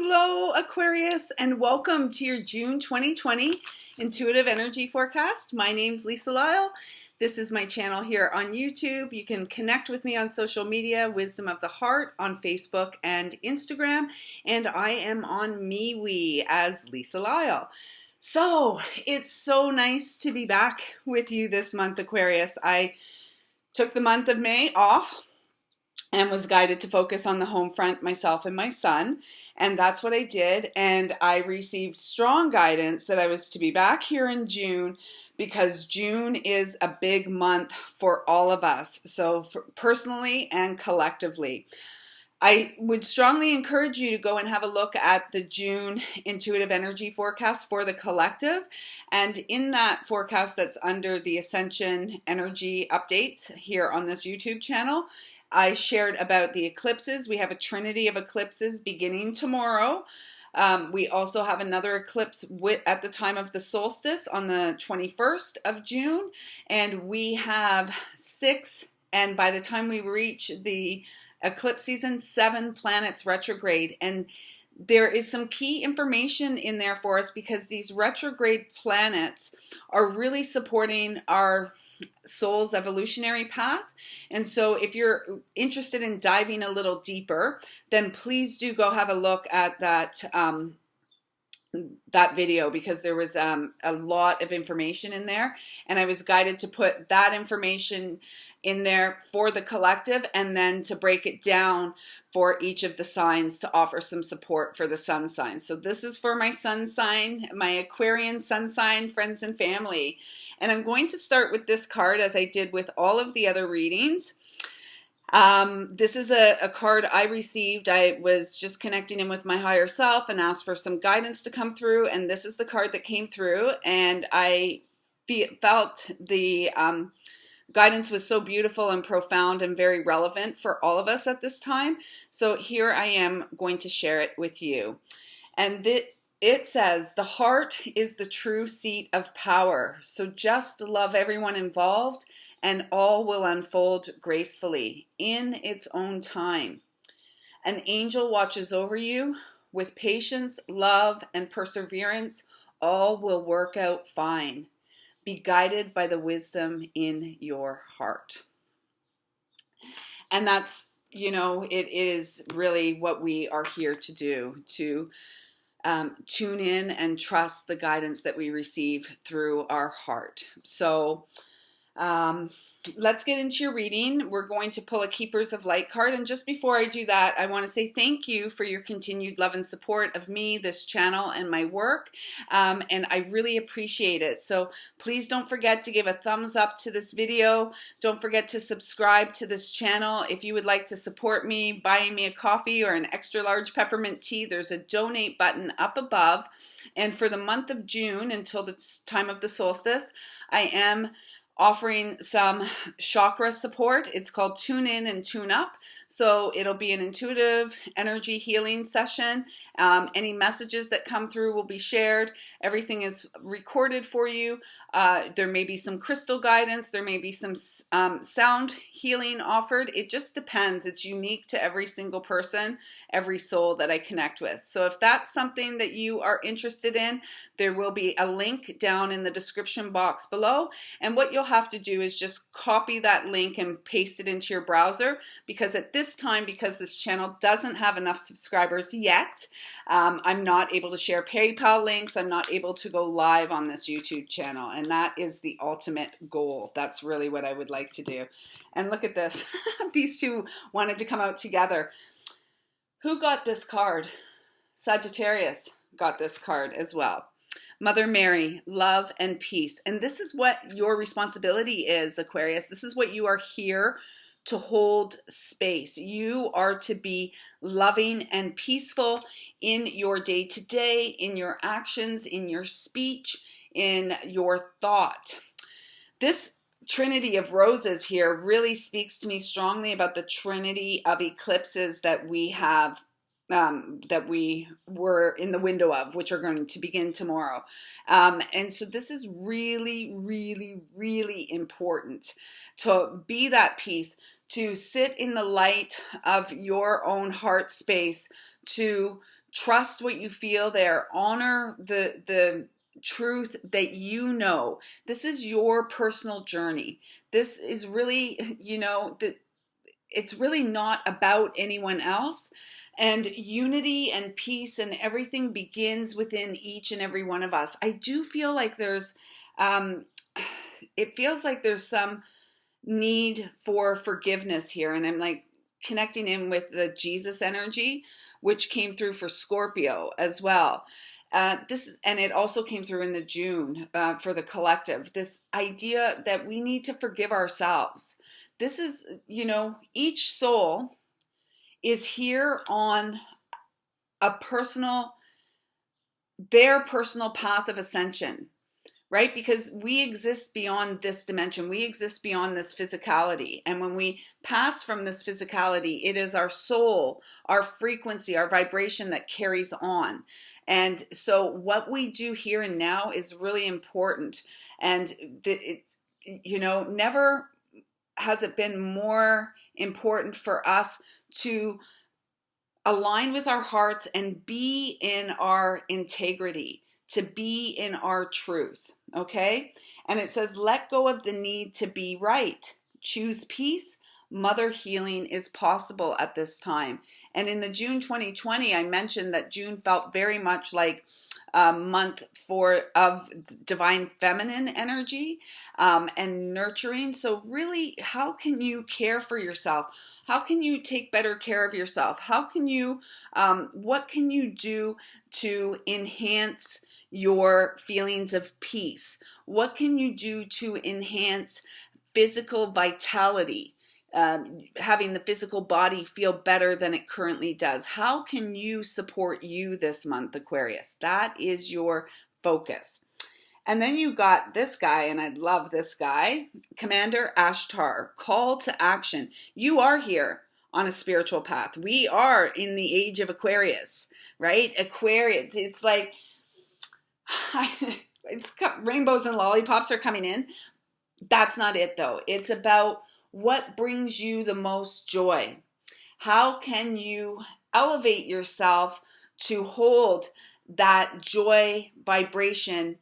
Hello, Aquarius, and welcome to your June 2020 Intuitive Energy Forecast. My name's Lyle. This is my channel here on YouTube. You can connect with me on social media, Wisdom of the Heart on Facebook and Instagram, and I am on MeWe as Lyle. So, it's so nice to be back with you this month, Aquarius. I took the month of May off and was guided to focus on the home front, myself and my son. And that's what I did. And I received strong guidance that I was to be back here in June because June is a big month for all of us. So personally and collectively. I would strongly encourage you to go and have a look at the June intuitive energy forecast for the collective. And in that forecast that's under the Ascension Energy Updates here on this YouTube channel, I shared about the eclipses. We have a trinity of eclipses beginning tomorrow. We also have another eclipse at the time of the solstice on the 21st of June. And we have 6, and by the time we reach the eclipse season, 7 planets retrograde. And there is some key information in there for us because these retrograde planets are really supporting our soul's evolutionary path. And so if you're interested in diving a little deeper, then please do go have a look at that video because there was a lot of information in there, and I was guided to put that information in there for the collective and then to break it down for each of the signs to offer some support for the sun sign. So this is for my sun sign, my Aquarian sun sign friends and family. And I'm going to start with this card as I did with all of the other readings. This is a card I received. I was just connecting in with my higher self and asked for some guidance to come through. And this is the card that came through. And I felt the guidance was so beautiful and profound and very relevant for all of us at this time. So here I am going to share it with you. And it says, the heart is the true seat of power. So just love everyone involved and all will unfold gracefully in its own time. An angel watches over you. With patience, love, and perseverance, all will work out fine. Be guided by the wisdom in your heart. And that's, it is really what we are here to do, to tune in and trust the guidance that we receive through our heart. So let's get into your reading. We're going to pull a Keepers of Light card. And just before I do that, I want to say thank you for your continued love and support of me, this channel, and my work. And I really appreciate it. So please don't forget to give a thumbs up to this video. Don't forget to subscribe to this channel. If you would like to support me, buying me a coffee or an extra large peppermint tea, there's a donate button up above. And for the month of June until the time of the solstice, I am offering some chakra support. It's called Tune In and Tune Up. So it'll be an intuitive energy healing session. Any messages that come through will be shared. Everything is recorded for you. There may be some crystal guidance. There may be some sound healing offered. It just depends. It's unique to every single person, every soul that I connect with. So if that's something that you are interested in, there will be a link down in the description box below. And what you'll have to do is just copy that link and paste it into your browser, because at this time, because this channel doesn't have enough subscribers yet, I'm not able to share PayPal links. I'm not able to go live on this YouTube channel. And that is the ultimate goal. That's really what I would like to do. And look at this. These two wanted to come out together. Who got this card? Sagittarius got this card as well. Mother Mary, love and peace. And this is what your responsibility is, Aquarius. This is what you are here to hold space. You are to be loving and peaceful in your day-to-day, in your actions, in your speech, in your thought. This Trinity of Roses here really speaks to me strongly about the trinity of eclipses that we have, that we were in the window of, which are going to begin tomorrow. And so this is really, really, really important to be that peace, to sit in the light of your own heart space, to trust what you feel there. Honor the truth that you know. This is your personal journey. This is really, it's really not about anyone else. And unity and peace and everything begins within each and every one of us. I do feel like it feels like there's some need for forgiveness here. And I'm like connecting in with the Jesus energy, which came through for Scorpio as well. And it also came through in the June for the collective. This idea that we need to forgive ourselves. This is, each soul is here on their personal path of ascension, right? Because we exist beyond this dimension. We exist beyond this physicality. And when we pass from this physicality, it is our soul, our frequency, our vibration that carries on. And so what we do here and now is really important. And never has it been more important for us to align with our hearts and be in our integrity, to be in our truth, okay? And it says, let go of the need to be right. Choose peace. Mother healing is possible at this time. And in the June 2020, I mentioned that June felt very much like a month of divine feminine energy and nurturing. So really, how can you care for yourself? How can you take better care of yourself? How can you, what can you do to enhance your feelings of peace? What can you do to enhance physical vitality? Having the physical body feel better than it currently does. How can you support you this month, Aquarius? That is your focus. And then you got this guy, and I love this guy, Commander Ashtar, call to action. You are here on a spiritual path. We are in the age of Aquarius, right? Aquarius, it's like, rainbows and lollipops are coming in. That's not it though. It's about what brings you the most joy. How can you elevate yourself to hold that joy vibration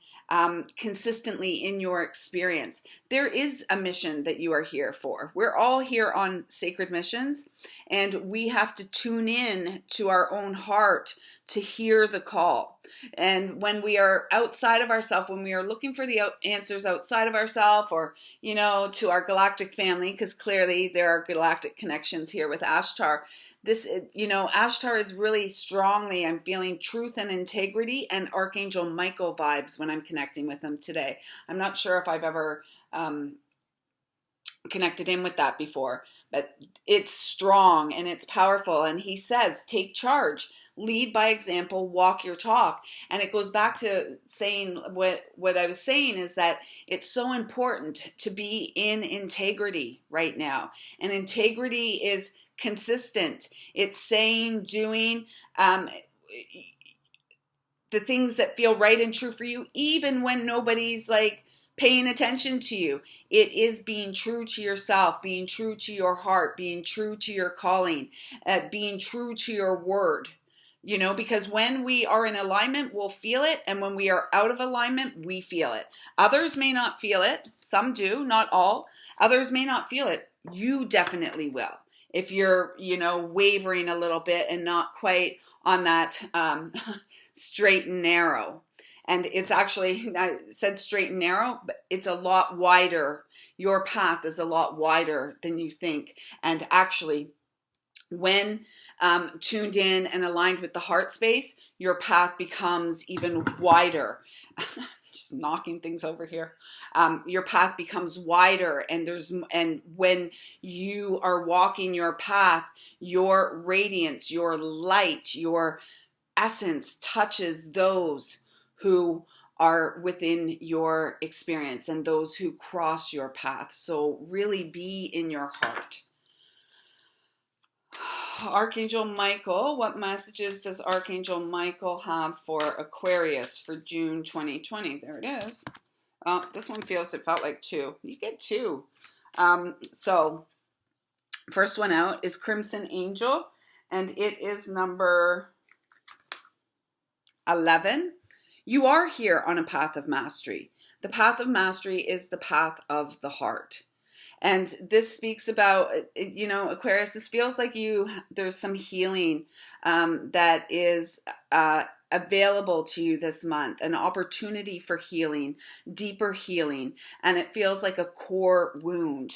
consistently in your experience? There is a mission that you are here for. We're all here on sacred missions, and we have to tune in to our own heart to hear the call. And when we are outside of ourselves, when we are looking for the answers outside of ourselves, or, to our galactic family, because clearly there are galactic connections here with Ashtar. Ashtar is really strongly, I'm feeling truth and integrity and Archangel Michael vibes when I'm connecting with him today. I'm not sure if I've ever connected in with that before, but it's strong and it's powerful. And he says, take charge. Lead by example, walk your talk. And it goes back to saying what I was saying is that it's so important to be in integrity right now. And integrity is consistent. It's saying, doing the things that feel right and true for you, even when nobody's like paying attention to you. It is being true to yourself, being true to your heart, being true to your calling, being true to your word. Because when we are in alignment, we'll feel it. And when we are out of alignment, we feel it. Others may not feel it. Some do, not all. Others may not feel it. You definitely will. If you're, wavering a little bit and not quite on that straight and narrow. And it's actually, I said straight and narrow, but it's a lot wider. Your path is a lot wider than you think. And actually, when tuned in and aligned with the heart space, your path becomes even wider. Just knocking things over here. Your path becomes wider, and when you are walking your path, your radiance, your light, your essence touches those who are within your experience and those who cross your path. So really be in your heart. Archangel Michael, what messages does Archangel Michael have for Aquarius for June 2020? There it is. This one it felt like 2. You get 2. So first one out is Crimson Angel, and it is number 11, you are here on a path of mastery. The path of mastery is the path of the heart. And this speaks about, Aquarius, this feels like there's some healing that is available to you this month, an opportunity for healing, deeper healing. And it feels like a core wound.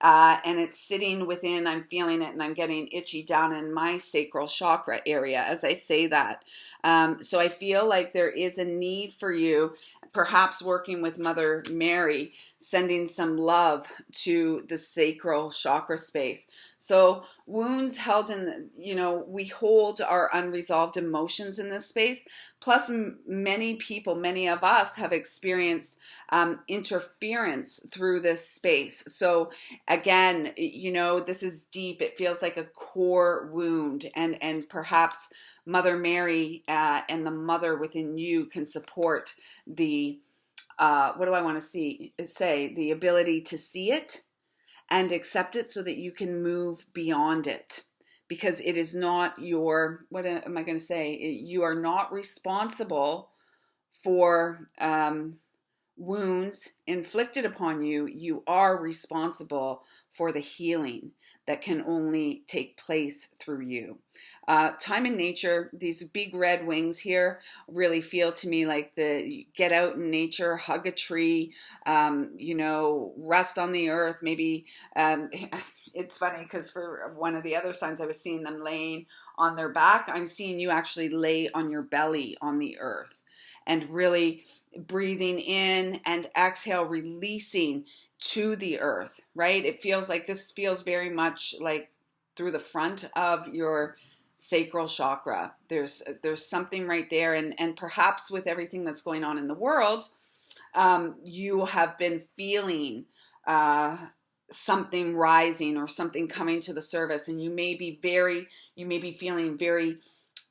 And it's sitting within, I'm feeling it, and I'm getting itchy down in my sacral chakra area as I say that. So I feel like there is a need for you, perhaps working with Mother Mary, sending some love to the sacral chakra space. So wounds held in, we hold our unresolved emotions in this space. Plus, many of us have experienced interference through this space. So again, this is deep. It feels like a core wound, and perhaps Mother Mary and the mother within you can support the what do I want to say? The ability to see it and accept it so that you can move beyond it. Because it is not what am I going to say? You are not responsible for wounds inflicted upon you. You are responsible for the healing that can only take place through you. Time in nature, these big red wings here really feel to me like get out in nature, hug a tree, rest on the earth. Maybe it's funny because for one of the other signs I was seeing them laying on their back. I'm seeing you actually lay on your belly on the earth and really breathing in and exhale, releasing to the earth, right? It feels like this feels very much like through the front of your sacral chakra. There's something right there. And perhaps with everything that's going on in the world, you have been feeling something rising or something coming to the surface. And you may be feeling very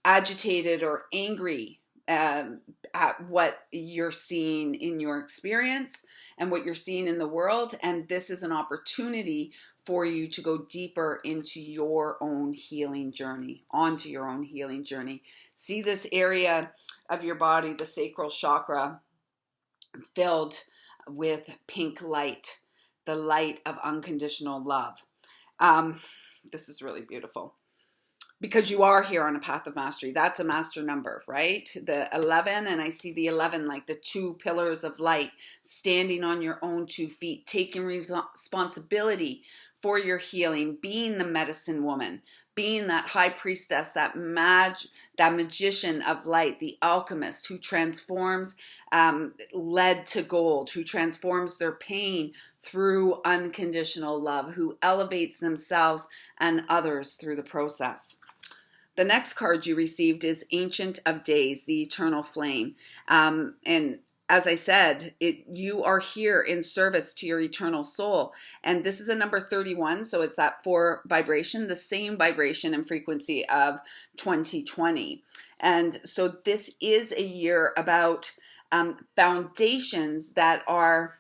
agitated or angry at what you're seeing in your experience and what you're seeing in the world. And this is an opportunity for you to go deeper into your own healing journey, onto your own healing journey. See this area of your body, the sacral chakra, filled with pink light, the light of unconditional love. This is really beautiful. Because you are here on a path of mastery. That's a master number, right? The 11, and I see the 11 like the two pillars of light, standing on your own 2 feet, taking responsibility for your healing, being the medicine woman, being that high priestess, that magician of light, the alchemist who transforms lead to gold, who transforms their pain through unconditional love, who elevates themselves and others through the process. The next card you received is Ancient of Days, the Eternal Flame. And as I said, you are here in service to your eternal soul. And this is a number 31, so it's that 4 vibration, the same vibration and frequency of 2020. And so this is a year about foundations that are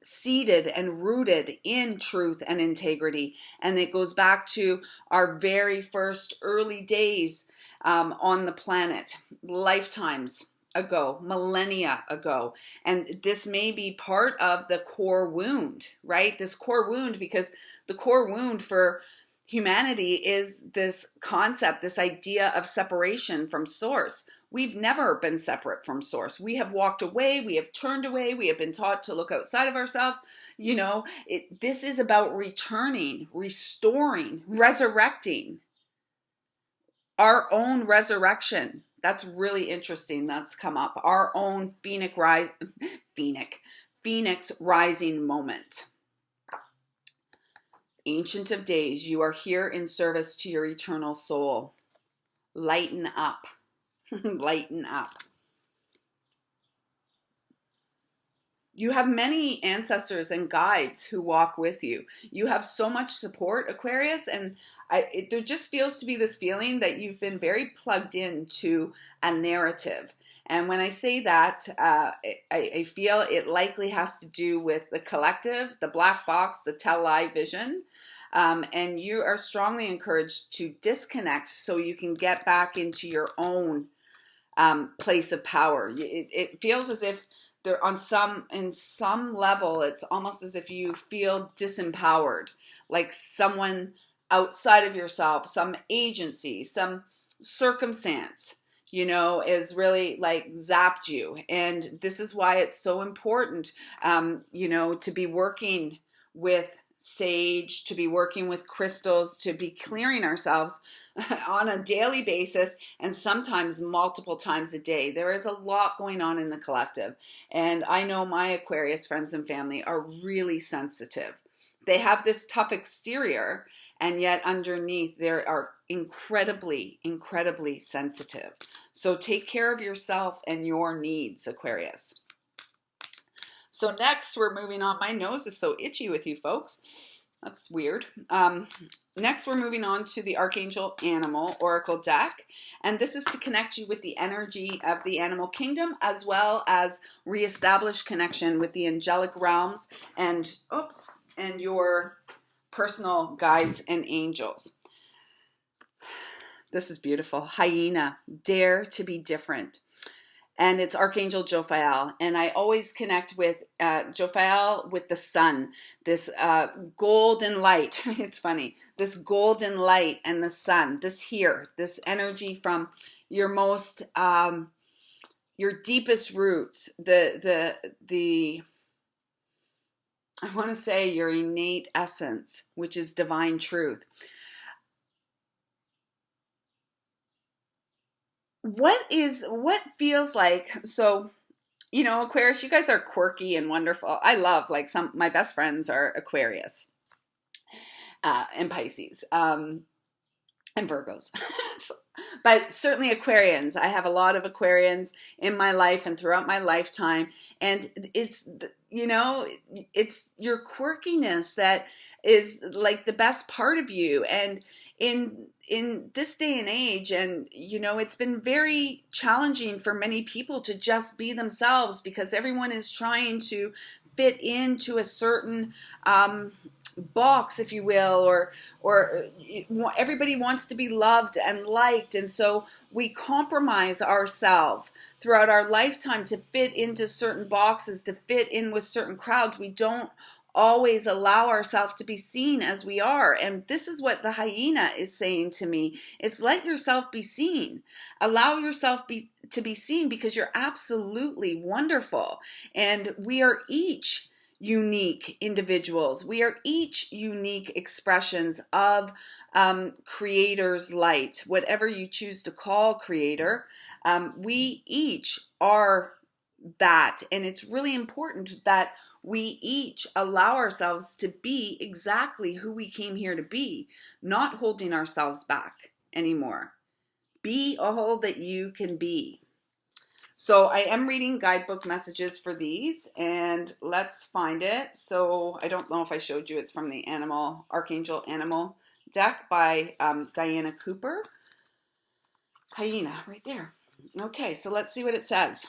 seated and rooted in truth and integrity. And it goes back to our very first early days on the planet, lifetimes ago, millennia ago. And this may be part of the core wound, right? This core wound, because the core wound for humanity is this concept, this idea of separation from source. We've never been separate from source. We have walked away. We have turned away. We have been taught to look outside of ourselves. This is about returning, restoring, resurrecting our own resurrection. That's really interesting. That's come up. Our own phoenix rising moment. Ancient of Days, you are here in service to your eternal soul. Lighten up. Lighten up. You have many ancestors and guides who walk with you. You have so much support, Aquarius, and there just feels to be this feeling that you've been very plugged into a narrative. And when I say that, I feel it likely has to do with the collective, the black box, the tell-lie vision. And you are strongly encouraged to disconnect so you can get back into your own place of power. It feels as if they're in some level, it's almost as if you feel disempowered, like someone outside of yourself, some agency, some circumstance, is really like zapped you. And this is why it's so important, to be working with sage, to be working with crystals, to be clearing ourselves on a daily basis, and sometimes multiple times a day. There is a lot going on in the collective, and I know my Aquarius friends and family are really sensitive. They have this tough exterior, and yet underneath they are incredibly, incredibly sensitive. So take care of yourself and your needs, Aquarius. So next, we're moving on. My nose is so itchy with you folks. That's weird. Next, we're moving on to the Archangel Animal Oracle deck. And this is to connect you with the energy of the animal kingdom, as well as reestablish connection with the angelic realms and your personal guides and angels. This is beautiful. Hyena, dare to be different. And it's Archangel Jophiel. And I always connect with Jophiel with the sun, this golden light. It's funny, this golden light and the sun, this energy from your most, your deepest roots, I want to say your innate essence, which is divine truth. What feels like, so, Aquarius, you guys are quirky and wonderful. I love, my best friends are Aquarius, and Pisces, and Virgos. But certainly Aquarians. I have a lot of Aquarians in my life and throughout my lifetime. And it's your quirkiness that is like the best part of you. And in this day and age, and it's been very challenging for many people to just be themselves, because everyone is trying to fit into a certain box, if you will, or everybody wants to be loved and liked, and so we compromise ourselves throughout our lifetime to fit into certain boxes, to fit in with certain crowds. We don't always allow ourselves to be seen as we are. And this is what the hyena is saying to me. It's let yourself be seen. Allow yourself to be seen, because you're absolutely wonderful. And we are each unique individuals. We are each unique expressions of Creator's light, whatever you choose to call Creator. We each are that. And it's really important that we each allow ourselves to be exactly who we came here to be, not holding ourselves back anymore. Be all that you can be. So I am reading guidebook messages for these, and let's find it. So I don't know if I showed you. It's from the Archangel Animal deck by Diana Cooper. Hyena, right there. Okay, so let's see what it says.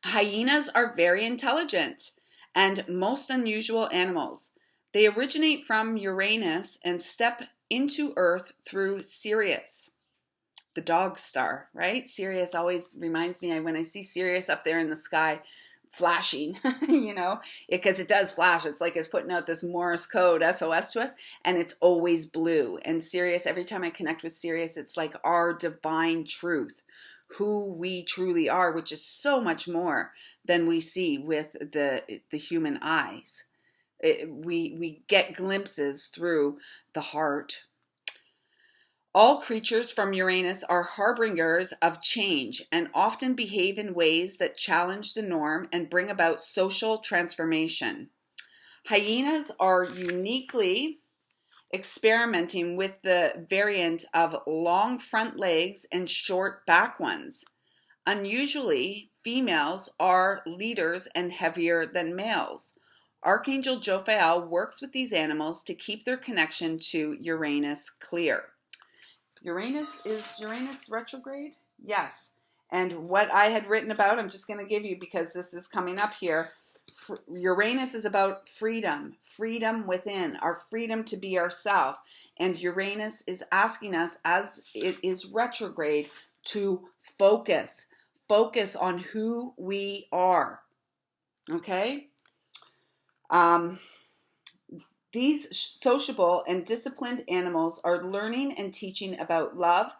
Hyenas are very intelligent and most unusual animals. They originate from Uranus and step into Earth through Sirius, the dog star, right? Sirius always reminds me, when I see Sirius up there in the sky flashing, because it does flash. It's like it's putting out this Morse code, SOS to us, and it's always blue. And Sirius, every time I connect with Sirius, it's like our divine truth, who we truly are, which is so much more than we see with the human eyes. We get glimpses through the heart. All creatures from Uranus are harbingers of change and often behave in ways that challenge the norm and bring about social transformation. Hyenas are uniquely experimenting with the variant of long front legs and short back ones. Unusually, females are leaders and heavier than males. Archangel Jophiel works with these animals to keep their connection to Uranus clear. Is Uranus retrograde? Yes. And what I had written about, I'm just going to give you because this is coming up here. Uranus is about freedom within, our freedom to be ourselves. And Uranus is asking us, as it is retrograde, to focus on who we are. Okay? These sociable and disciplined animals are learning and teaching about love,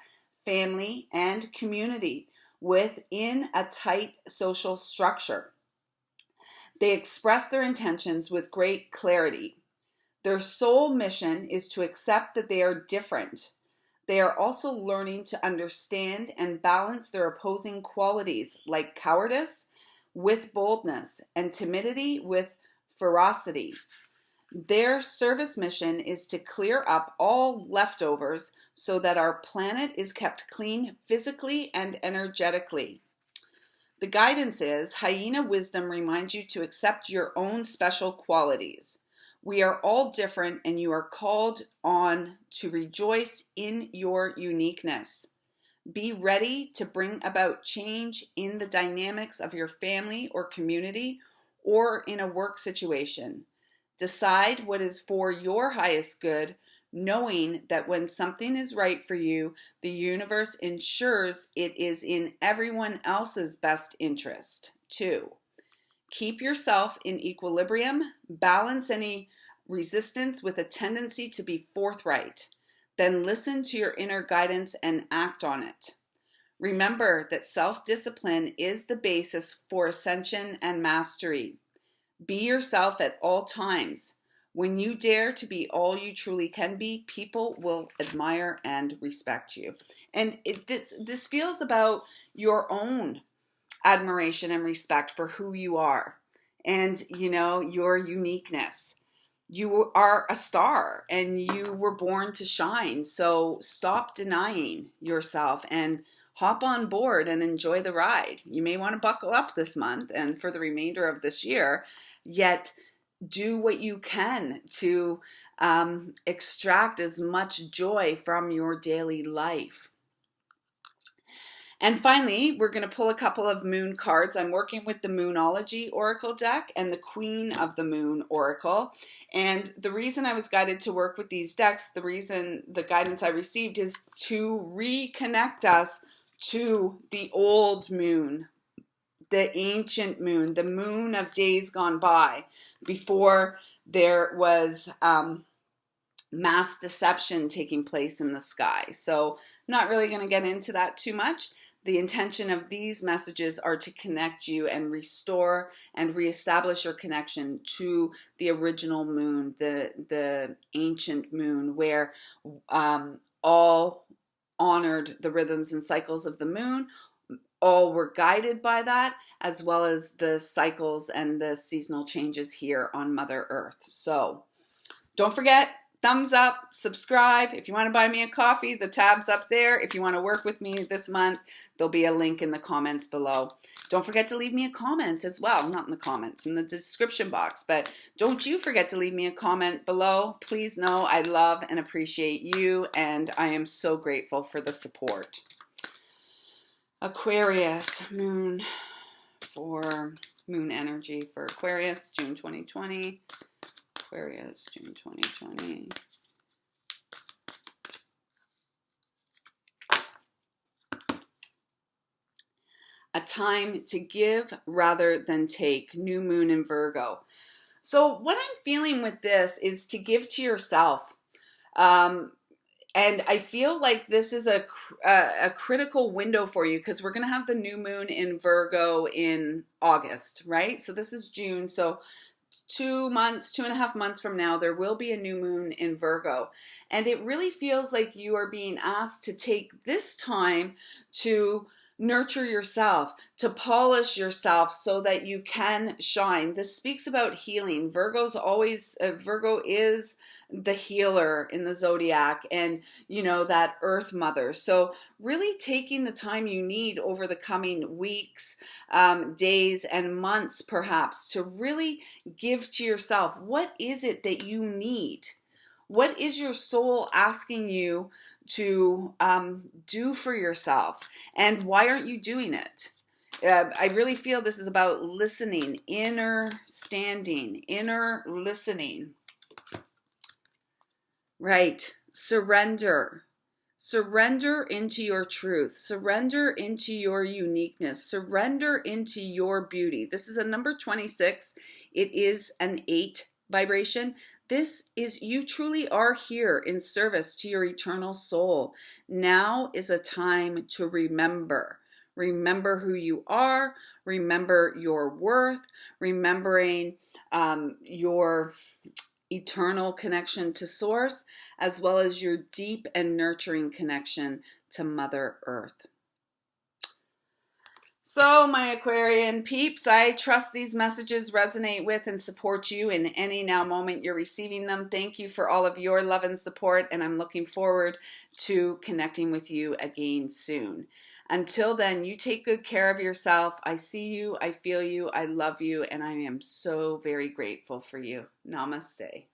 family, and community within a tight social structure. They express their intentions with great clarity. Their sole mission is to accept that they are different. They are also learning to understand and balance their opposing qualities like cowardice with boldness and timidity with ferocity. Their service mission is to clear up all leftovers so that our planet is kept clean physically and energetically. The guidance is, hyena wisdom reminds you to accept your own special qualities. We are all different, and you are called on to rejoice in your uniqueness. Be ready to bring about change in the dynamics of your family or community or in a work situation. Decide what is for your highest good, knowing that when something is right for you, the universe ensures it is in everyone else's best interest. 2. Keep yourself in equilibrium. Balance any resistance with a tendency to be forthright. Then listen to your inner guidance and act on it. Remember that self-discipline is the basis for ascension and mastery. Be yourself at all times. When you dare to be all you truly can be, people will admire and respect you. And this feels about your own admiration and respect for who you are and, your uniqueness. You are a star and you were born to shine. So stop denying yourself and hop on board and enjoy the ride. You may want to buckle up this month and for the remainder of this year, yet do what you can to extract as much joy from your daily life. And finally, we're going to pull a couple of moon cards. I'm working with the Moonology Oracle deck and the Queen of the Moon Oracle. And the reason I was guided to work with these decks, the guidance I received is to reconnect us to the old moon, the ancient moon, the moon of days gone by, before there was mass deception taking place in the sky. So I'm not really going to get into that too much. The intention of these messages are to connect you and restore and reestablish your connection to the original moon, the ancient moon, where all honored the rhythms and cycles of the moon. All were guided by that, as well as the cycles and the seasonal changes here on Mother Earth. So don't forget, thumbs up, subscribe. If you want to buy me a coffee, the tab's up there. If you want to work with me this month, there'll be a link in the comments below. Don't forget to leave me a comment as well. Not in the comments, in the description box. But don't you forget to leave me a comment below. Please know I love and appreciate you, and I am so grateful for the support. Aquarius, moon energy for Aquarius, June 2020. Aquarius, June 2020. A time to give rather than take. New moon in Virgo. So what I'm feeling with this is to give to yourself. And I feel like this is a critical window for you, because we're going to have the new moon in Virgo in August, right? So this is June. So 2.5 months from now, there will be a new moon in Virgo. And it really feels like you are being asked to take this time to nurture yourself, to polish yourself so that you can shine. This speaks about healing. Virgo is the healer in the zodiac, and that earth mother. So really taking the time you need over the coming weeks, days and months perhaps, to really give to yourself. What is it that you need? What is your soul asking you to do for yourself, and why aren't you doing it? I really feel this is about listening, inner standing, inner listening. Right. Surrender. Surrender into your truth. Surrender into your uniqueness. Surrender into your beauty. This is a number 26. It is an 8 vibration. This is, you truly are here in service to your eternal soul. Now is a time to remember. Remember who you are. Remember your worth. Remembering your eternal connection to Source, as well as your deep and nurturing connection to Mother Earth. So, my Aquarian peeps, I trust these messages resonate with and support you in any now moment you're receiving them. Thank you for all of your love and support, and I'm looking forward to connecting with you again soon. Until then, you take good care of yourself. I see you, I feel you, I love you, and I am so very grateful for you. Namaste.